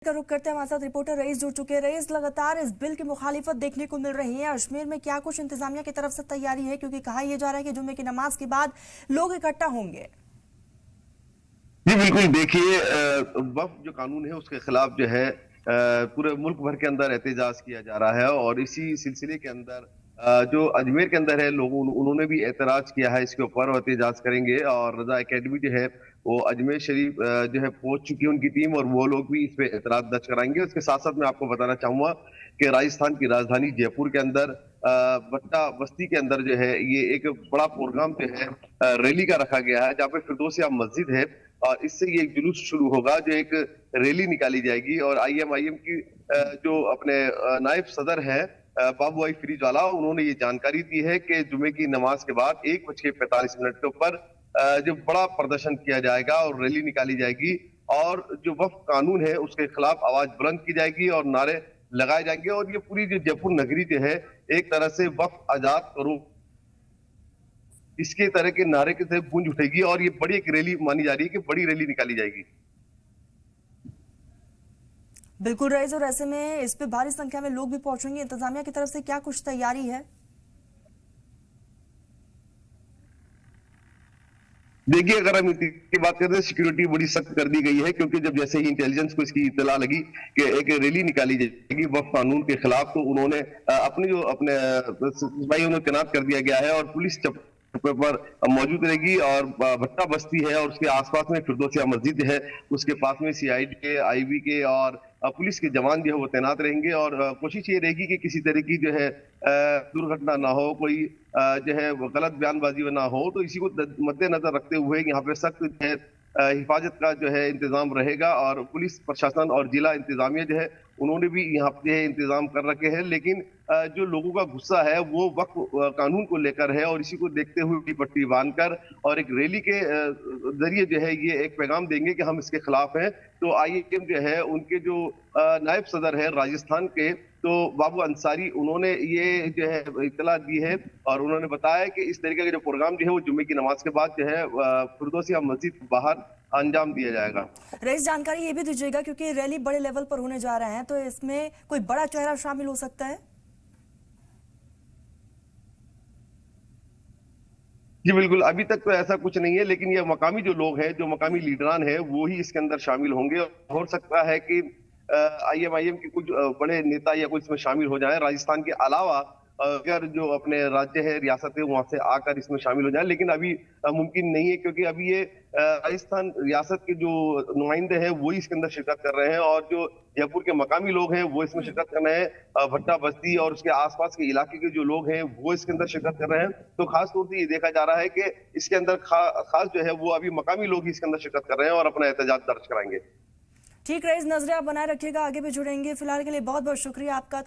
का रुख करते हैं, हमारे साथ रिपोर्टर रईस जुड़ चुके हैं। रईस, लगातार इस बिल की मुखालिफत देखने को मिल रही है। अजमेर में क्या कुछ इंतजामिया की तरफ से तैयारी है, क्योंकि कहा यह जा रहा है कि जुम्मे की नमाज के बाद लोग इकट्ठा होंगे। जी बिल्कुल, देखिए वक्फ जो कानून है उसके खिलाफ जो है पूरे मुल्क भर के अंदर एहतजाज किया जा रहा है और इसी सिलसिले के अंदर जो अजमेर के अंदर है लोगों उन्होंने भी एतराज किया है इसके ऊपर और एहतजाज करेंगे। और रजा एकेडमी जो है वो अजमेर शरीफ जो है पहुंच चुकी है उनकी टीम और वो लोग भी इस पे एतराज दर्ज कराएंगे। उसके साथ साथ मैं आपको बताना चाहूंगा कि राजस्थान की राजधानी जयपुर के अंदर भट्टा बस्ती के अंदर जो है ये एक बड़ा प्रोग्राम जो है रैली का रखा गया है, जहाँ पे फिरदौसिया मस्जिद है और इससे ये एक जुलूस शुरू होगा जो एक रैली निकाली जाएगी। और आईएमआईएम की जो अपने नायब सदर है बाबू भाई फ्रीजवाला, उन्होंने ये जानकारी दी है कि जुमे की नमाज के बाद 1:45 के ऊपर जो बड़ा प्रदर्शन किया जाएगा और रैली निकाली जाएगी और जो वक्फ कानून है उसके खिलाफ आवाज बुलंद की जाएगी और नारे लगाए जाएंगे। और ये पूरी जो जयपुर नगरी जो है एक तरह से वक्फ आजाद करो इसके तरह के नारे के से गूंज उठेगी और ये बड़ी एक रैली मानी जा रही है कि बड़ी रैली निकाली जाएगी। बिल्कुल रईस, और ऐसे में इस पे भारी संख्या में लोग भी पहुंचेंगे। इंतजामिया की तरफ से क्या कुछ तैयारी है? देखिए, अगर हम की बात करें तो सिक्योरिटी बड़ी सख्त कर दी गई है, क्योंकि जब जैसे ही इंटेलिजेंस को इसकी इत्तला लगी कि एक रैली निकाली जाएगी वक्फ कानून के खिलाफ, तो उन्होंने अपने जो अपने सिपाही उन्हें तैनात कर दिया गया है और पुलिस पर मौजूद रहेगी। और भट्टा बस्ती है और उसके आसपास में फिरदौसिया मस्जिद है, उसके पास में सीआईडी के, आईबी के और पुलिस के जवान जो है वो तैनात रहेंगे। और कोशिश ये रहेगी कि किसी तरह की जो है दुर्घटना ना हो, कोई जो है गलत बयानबाजी ना हो। तो इसी को मद्देनजर रखते हुए यहाँ पे सख्त जो है हिफाजत का जो है इंतजाम रहेगा और पुलिस प्रशासन और जिला इंतजामिया जो है उन्होंने भी यहाँ पे इंतजाम कर रखे हैं। लेकिन जो लोगों का गुस्सा है वो वक्फ कानून को लेकर है और इसी को देखते हुए पट्टी बांधकर और एक रैली के जरिए जो है ये एक पैगाम देंगे कि हम इसके खिलाफ हैं। तो आईएमआईएम जो है उनके जो नायब सदर है राजस्थान के, तो बाबू अंसारी, उन्होंने ये जो है इत्तला दी है और उन्होंने बताया कि इस तरीके का जो प्रोग्राम जो है वो जुम्मे की नमाज के बाद जो है फिरदौसिया मस्जिद बाहर अंजाम दिया जाएगा। रईस, जानकारी ये भी दीजिएगा, क्योंकि रैली बड़े लेवल पर होने जा रहे हैं, तो इसमें कोई बड़ा चेहरा शामिल हो सकता है? जी बिल्कुल, अभी तक तो ऐसा कुछ नहीं है, लेकिन ये मकामी जो लोग हैं, जो मकामी लीडरान हैं, वो ही इसके अंदर शामिल होंगे। हो सकता है कि आईएमआईएम के कुछ बड़े नेता या कोई इसमें शामिल हो जाए राजस्थान के अलावा। अगर जो अपने राज्य है, रियासत है, वहां से आकर इसमें शामिल हो जाए, लेकिन अभी मुमकिन नहीं है, क्योंकि अभी ये राजस्थान रियासत के जो नुमाइंदे हैं वो इसके अंदर शिरकत कर रहे हैं और जो जयपुर के मकामी लोग हैं वो इसमें शिरकत कर रहे हैं। भट्टा बस्ती और उसके आसपास के इलाके के जो लोग हैं वो इसके अंदर शिरकत कर रहे हैं। तो खास तौर से ये देखा जा रहा है कि इसके अंदर खास जो है वो अभी मकामी लोग ही इसके अंदर शिरकत कर रहे हैं और अपना एहतजाज दर्ज कराएंगे। ठीक रईस, नजरें आप बनाए रखिएगा, आगे भी जुड़ेंगे। फिलहाल के लिए बहुत बहुत शुक्रिया आपका।